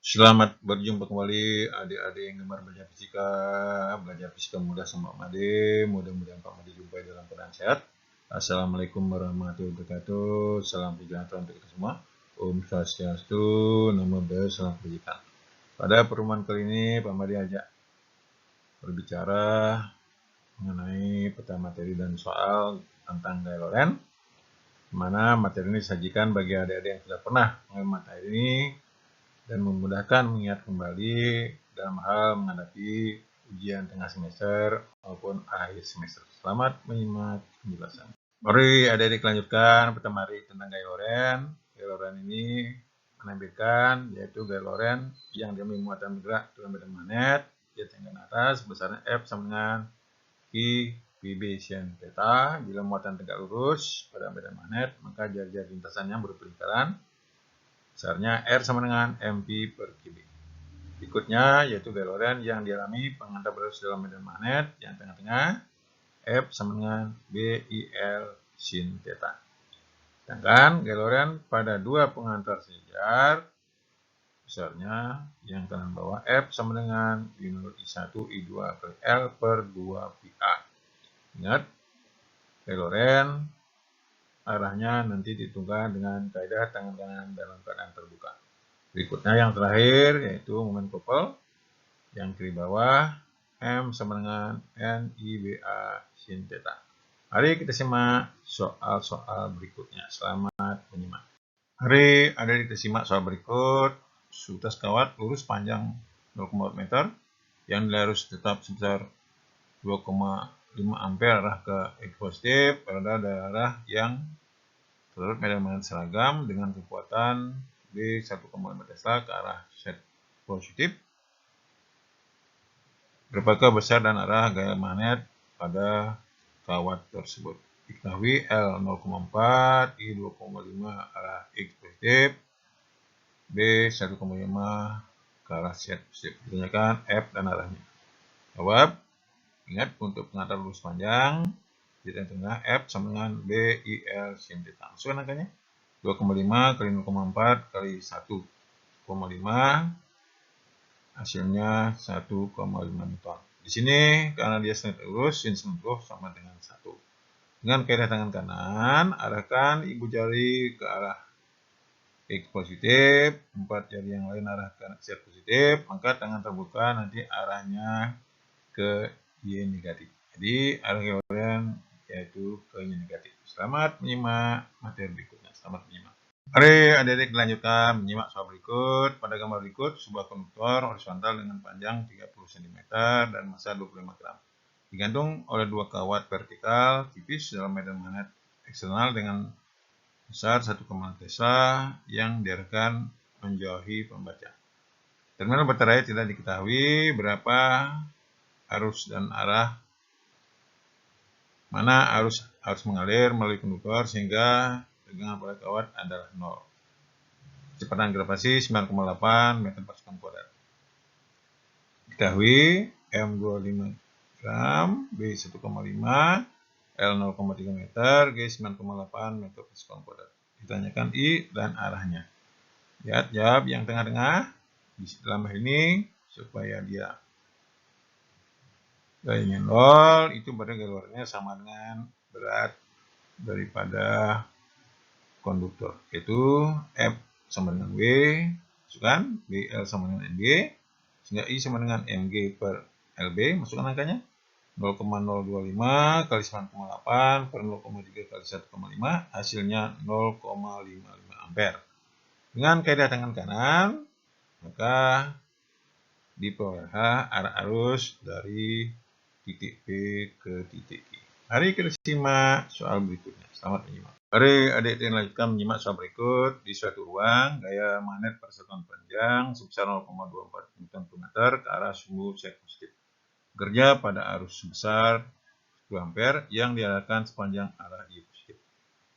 Selamat berjumpa kembali adik-adik yang gemar belajar fisika mudah sama Pak Made. Mudah-mudahan Pak Made jumpai dalam keadaan sehat. Assalamualaikum warahmatullahi wabarakatuh. Salam sejahtera untuk kita semua. Om Swastiastu, Namo Buddhaya, salam kebajikan. Pada pertemuan kali ini Pak Made ajak berbicara mengenai peta materi dan soal tentang gaya Lorentz, mana materi ini disajikan bagi adik-adik yang sudah pernah mengenai materi ini dan memudahkan mengingat kembali dalam hal menghadapi ujian tengah semester maupun akhir semester. Selamat menyimak penjelasan. Mari adik-adik lanjutkan peta materi tentang gaya Lorentz. Gaya Lorentz ini menampilkan yaitu gaya Lorentz yang diambil muatan bergerak dalam medan magnet di tingkat atas besarnya F sama dengan I PB sin theta. Bila muatan tegak lurus pada medan magnet, maka jari-jari lintasannya berlingkaran. Besarnya R sama dengan MP per kubik. Berikutnya yaitu gaya Lorentz yang dialami pengantar berarus dalam medan magnet yang tengah-tengah F sama dengan BIL sin theta. Sedangkan gaya Lorentz pada dua pengantar sejajar besarnya yang kanan bawah F sama dengan I0 I1 I2 kali L per 2 PA. Ingat, gaya Lorentz arahnya nanti ditentukan dengan kaidah tangan kanan dalam keadaan terbuka. Berikutnya yang terakhir yaitu momen couple yang kiri bawah M sama dengan NIBA sin theta. Mari kita simak soal-soal berikutnya. Selamat menyimak. Mari adik-adik kita simak soal berikut. Sutas kawat lurus panjang 0,4 meter yang nilai arus tetap sebesar 2,5 ampere arah ke X positif pada daerah yang terdapat medan magnet seragam dengan kekuatan B 1,5 Tesla ke arah Z positif. Berapakah besar dan arah gaya magnet pada kawat tersebut? Diketahui L 0,4, I 2,5 arah X positif, B 1,5 ke arah Z positif. Ditanyakan F dan arahnya. Jawab, ingat untuk pengantar lurus panjang, di tengah F sama dengan BIL sin theta. Masukkan angkanya. 2,5 kali 0,4 kali 1,5 hasilnya 1,5 Newton. Di sini karena dia sengit lurus, sin 90 sama dengan 1. Dengan kaidah tangan kanan, arahkan ibu jari ke arah X positif, 4 jari yang lain arah ke Z positif, maka tangan terbuka nanti arahnya ke Y negatif. Jadi arah gaya Lorentz yaitu ke Y negatif. Selamat menyimak materi berikutnya. Selamat menyimak. Mari adik-adik lanjutkan menyimak soal berikut. Pada gambar berikut, sebuah konduktor horizontal dengan panjang 30 cm dan massa 25 gram. Digantung oleh dua kawat vertikal tipis dalam medan magnet eksternal dengan besar 1,5 Tesla yang diarahkan menjauhi pembaca. Terminal baterai tidak diketahui berapa arus dan arah mana arus mengalir melalui konduktor sehingga tegangan pada kawat adalah 0. Kecepatan gravitasi 9,8 meter per sekon kuadrat. Diketahui M 25 gram, B 1,5, L 0,3 meter, G 9,8 meter per sekon kuadrat. Ditanyakan I dan arahnya. Lihat, jawab yang tengah-tengah di dalam hal ini supaya dia gayanya 0, itu berarti gaya Lorentz sama dengan berat daripada konduktor, yaitu F sama dengan W, masukkan BL sama dengan MG, sehingga I sama dengan MG per LB, masukkan angkanya 0,025 kali 9,8 per 0,3 kali 1,5, hasilnya 0,55 ampere. Dengan kaidah tangan kanan, maka diperoleh arah arus dari titik P ke titik Q. Mari kita simak soal berikutnya. Selamat menyimak. Mari adik-adik lanjutkan menyimak soal berikut. Di suatu ruang, gaya magnet persatuan panjang sebesar 0,24 Nm ke arah sumbu Z positif. Bekerja pada arus sebesar 10 ampere yang diarahkan sepanjang arah Y positif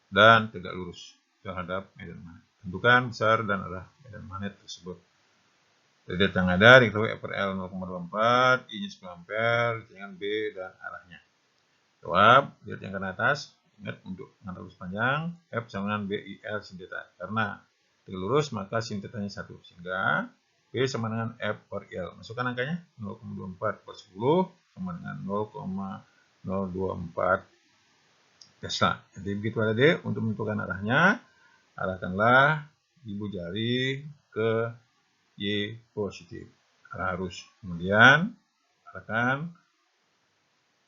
dan tegak lurus terhadap medan magnet. Tentukan besar dan arah medan magnet tersebut. Dari data yang ada diketahui per L 0,24, I-nya 10 ampere, dengan B dan arahnya. Jawab, lihat yang ke atas. Ingat untuk pengantar lurus panjang, F sama dengan BIL sin theta. Karena tegak lurus maka sin theta-nya 1. Sehingga B sama dengan F per L. Masukkan angkanya 0,24 per 10 sama dengan 0,024 Tesla. Jadi begitu adik, untuk menentukan arahnya, arahkanlah ibu jari ke Y positif, arah arus. Kemudian arahkan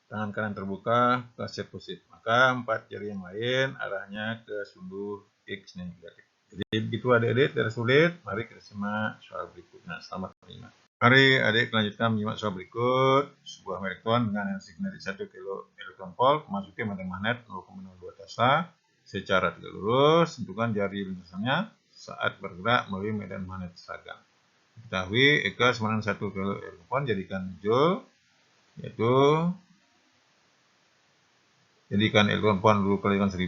tangan kanan terbuka ke Z positif. Maka 4 jari yang lain arahnya ke sumbu X negatif. Jadi begitu adik-adik, tidak sulit. Mari kita simak soal berikutnya. Selamat menyimak. Mari adik lanjutkan menyimak soal berikut. Sebuah elektron dengan energi kinetik 1 kilo elektron volt memasuki medan magnet 0,02 Tesla secara tidak lurus. Tentukan jari lintasannya saat bergerak melalui medan magnet seragam. Diketahui Eka sama dengan 1 kilo elektron volt, jadikan joule, yaitu jadikan elektron volt dulu kalikan 1000,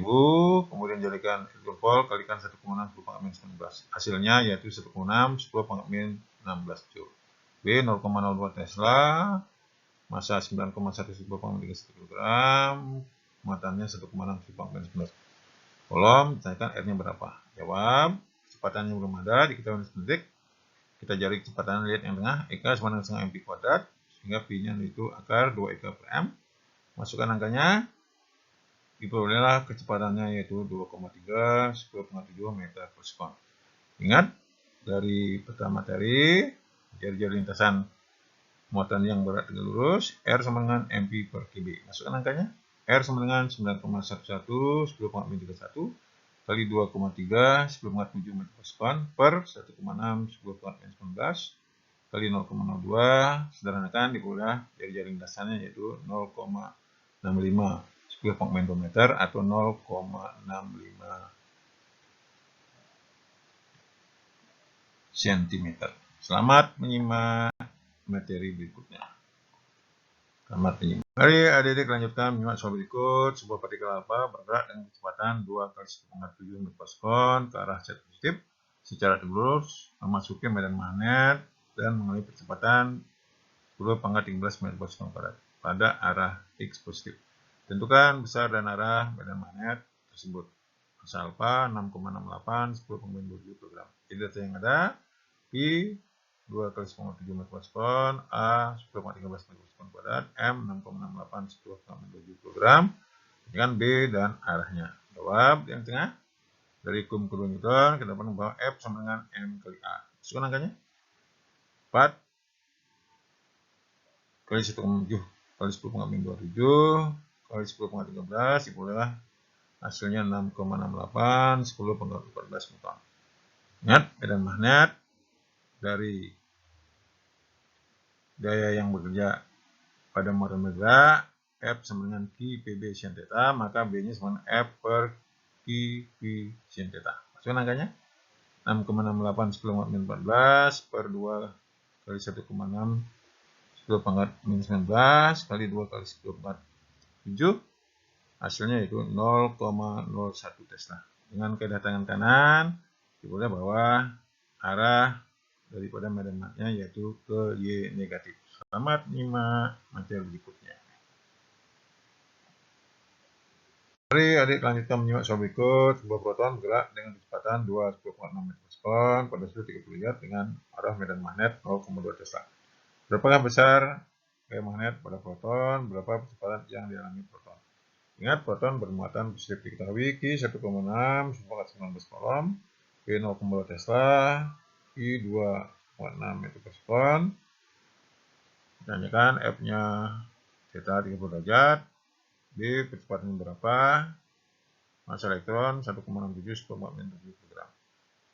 kemudian jadikan elektron volt kalikan 1,6 10 pangkat minus 19. Hasilnya yaitu 1,6 10 pangkat minus 16 joule. B 0,02 Tesla, massa 9,1 10 pangkat 1 kg, muatannya 1,6 10 pangkat minus 19. Kolom, ditanyakan R-nya berapa? Jawab, kecepatannya belum ada, diketahui detik. Kita cari kecepatan lihat yang tengah, Eka sama dengan setengah mp kuadrat, sehingga P-nya itu akar 2 Eka per M. Masukkan angkanya, diperolehlah kecepatannya yaitu 2,3 10,7 meter per sekon. Ingat, dari peta materi, jari-jari lintasan muatan yang berat dengan lurus, R sama dengan mp per kb. Masukkan angkanya, R sama dengan 9,11 10,31 kali 2,3 10,7 meter per sekon per 1,6 10,19 kali 0,02, sederhanakan diperoleh jari-jari lintasannya yaitu 0,65 10 meter atau 0,65 cm. Selamat menyimak materi berikutnya. Selamat menyimak. Mari adik-adik lanjutkan menyimak soal berikut. Sebuah partikel alfa bergerak dengan kecepatan 2 kali 1,7 meter per sekon ke arah Z positif secara lurus memasuki medan magnet dan mengalami kecepatan 10 pangkat 13 meter per sekon pada arah X positif. Tentukan besar dan arah medan magnet tersebut. Massa alfa 6,68 10 pangkat 27 kg. Jadi data yang ada Pi 2 kali 10,7 meter per sekon, A 10,13 meter per sekon kuadrat, M 6,68 10 pangkat 27 kg. Dengan B dan arahnya. Jawab yang tengah. Dari hukum kedua Newton kita dapat bahwa F sama dengan M kali A. Masukkan angkanya. 4 kali 1,7 kali 10 pangkat 27 kali 10 pangkat 13 diperoleh hasilnya 6,68 10 pangkat 14 Newton. Ingat, medan magnet dari daya yang bekerja pada muatan bergerak F sama dengan Q PB sin theta, maka B-nya sama dengan F per Q P sin theta. Masukkan angkanya. 6,68 10 pangkat minus 14 per 2 kali 1,6 10 pangkat minus 19 kali 2 kali 10 pangkat 7, hasilnya yaitu 0,01 Tesla. Dengan kaidah tangan kanan diperoleh bahwa arah daripada medan magnetnya yaitu ke Y negatif. Selamat menyimak materi berikutnya. Mari adik lanjutkan menyimak soal berikut. Sebuah proton bergerak dengan kecepatan 2,6 meter per sekon pada suhu 30 derajat dengan arah medan magnet 0,2 Tesla. Berapakah besar gaya magnet pada proton? Berapa kecepatan yang dialami proton? Ingat, proton bermuatan positif. Diketahui Q 1,6 19 kolom, P 0,2 Tesla, Q 2,6 meter per sekon. Ditanyakan F-nya theta 30 derajat. B, kecepatannya berapa? Massa elektron 1,67 10,7 kg.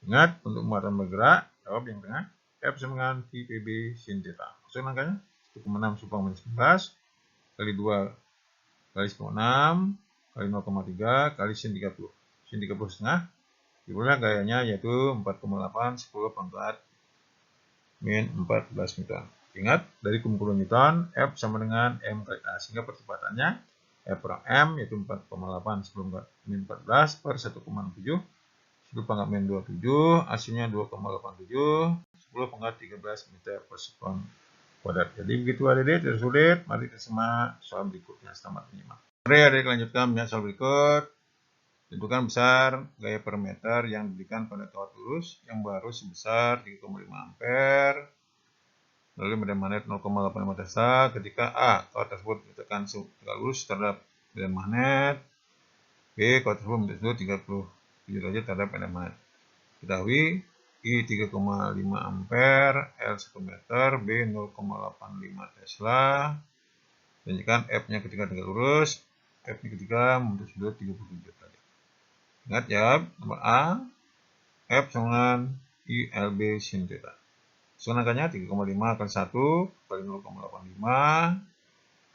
Ingat, untuk muatan bergerak, jawab yang tengah. F sama dengan Q PB sin theta. Maksudnya angkanya 1,6 10,19 kali 2 kali 10,6 kali 0,3 kali sin 30. Sin 30 setengah. Diperoleh gayanya yaitu 4,8 10 pangkat min 14 Newton. Ingat, dari kumpulan Newton, F sama dengan M kali A. Sehingga percepatannya F per M yaitu 4,8 10 pangkat min 14 per 1,7 10 pangkat min 27, hasilnya 2,87 10 pangkat 13 meter per sekon kuadrat. Jadi begitu adik-adik, tidak sulit. Mari kita simak soal berikutnya. Selamat menyimak. Mari adik lanjutkan menyimak soal berikut. Tentukan besar gaya per meter yang diberikan pada kawat lurus yang baru sebesar 3,5 ampere oleh medan magnet 0,85 Tesla ketika A. Kawat tersebut ditekan tegak lurus terhadap medan magnet. B. Kawat tersebut membentuk 37 derajat terhadap medan magnet. Ketahui I 3,5 ampere, L 1 meter, B 0,85 Tesla. Tunjukkan F-nya ketika tegak lurus, F-nya ketika membentuk sudut 37 derajat. Ingat jawab nomor A, F sama dengan ILB sin theta. Susunan angkanya 3,5 kali 1 kali 0,85.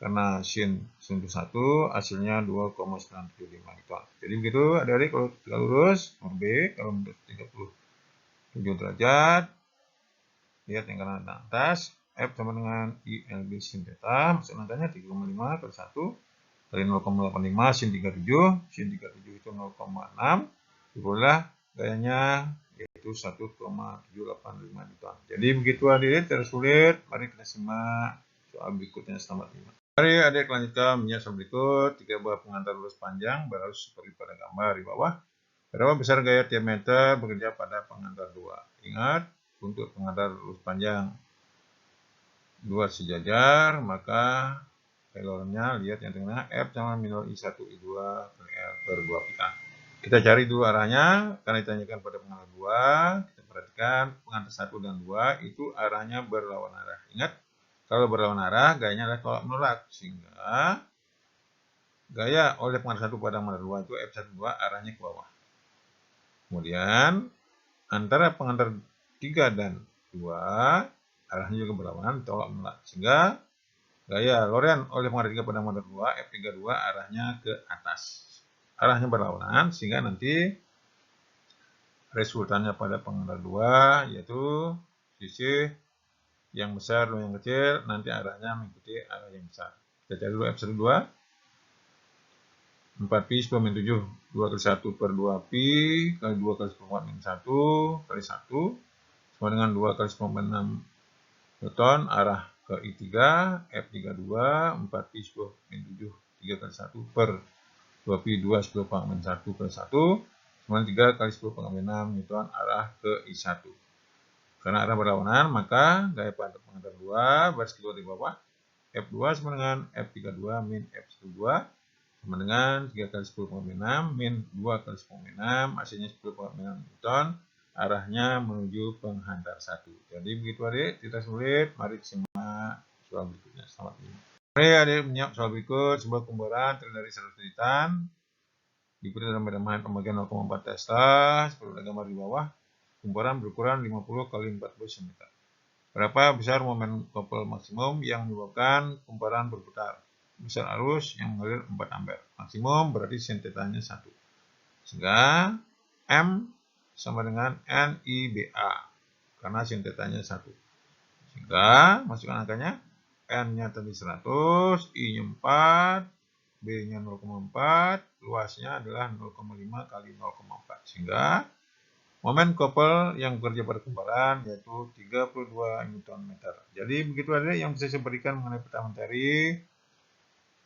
Karena sin 1 hasilnya 2,975 Newton. Jadi begitu adik-adik kalau tegak lurus, nomor B kalau membentuk 37 derajat. Lihat yang kanan atas, F sama dengan ILB sin theta. Maksud angkanya 3,5 kali 1 kali 0,85 sin 37. Sin 37 itu 0,6. Dibuatlah gayanya yaitu 1,785 Newton. Jadi begitu adik-adik, tersulit. Mari kita simak soal berikutnya selamat menyimak. Mari adik lanjutkan menyimak soal berikut. 3 buah pengantar lurus panjang berarus seperti pada gambar di bawah. Berapa besar gaya tiap meter bekerja pada pengantar 2? Ingat, untuk pengantar lurus panjang 2 sejajar, maka taylornya lihat yang tengah F sama minor I1 I2 kali L per 2 pi A. Kita cari dulu arahnya, karena ditanyakan pada pengantar 2. Kita perhatikan pengantar 1 dan 2 itu arahnya berlawan arah. Ingat, kalau berlawan arah gayanya adalah tolak menolak, sehingga gaya oleh pengantar 1 pada pengantar 2 itu F12 arahnya ke bawah. Kemudian antara pengantar 3 dan 2 arahnya juga berlawanan, tolak menolak, sehingga gaya Lorentz oleh pengantar 3 pada pengantar 2 F32 arahnya ke atas. Arahnya berlawanan sehingga nanti resultannya pada pengantar 2 yaitu sisi yang besar dan yang kecil nanti arahnya mengikuti arah yang besar. Kita cari dulu F12. 4pi 10 min 7, 2 kali 1 per 2pi kali 2 kali 10 min 1 kali 1 sama dengan 2 kali 10 min 6 Newton arah ke I3 F32 4pi 10 min 7 3 kali 1 per 2pi 2 10 min 1 kali 1 sama dengan 3 kali 10 min 6 Newton arah ke I1. Karena arah berlawanan maka gaya pada pengantar 2 baris kedua di bawah F2 sama dengan F32 min F12 sama dengan 3 kali 10 min 6 min 2 kali 10 min 6 hasilnya 10 min 6 Newton arahnya menuju penghantar 1. Jadi begitu adik, tidak sulit. Mari simak soal berikutnya. Selamat menyimak. Mari adik menyimak soal berikut. Sebuah kumparan terdiri dari 100 jahitan diikuti dalam medan magnet pembagian 0,4 Tesla seperti gambar di bawah. Kumparan berukuran 50 kali 40 cm. Berapa besar momen kopel maksimum yang menyebabkan kumparan berputar? Besar arus yang mengalir 4 ampere. Maksimum berarti sin theta-nya 1. Sehingga M sama dengan NIBA. Karena sin theta-nya 1. Sehingga masukkan angkanya. N-nya tadi 100, I-nya 4, B-nya 0,4, luasnya adalah 0,5 kali 0,4. Sehingga momen kopel yang bekerja pada kumparan yaitu 32 Nm. Jadi begitu aja yang bisa saya berikan mengenai peta materi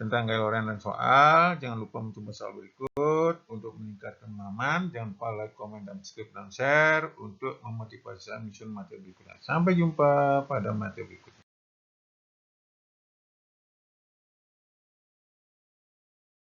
tentang gaya Lorentz dan soal. Jangan lupa mencoba soal berikut untuk meningkatkan pemahaman. Jangan lupa like, komen, dan subscribe dan share untuk memotivasi saya menyusun materi berikutnya. Sampai jumpa pada materi berikutnya.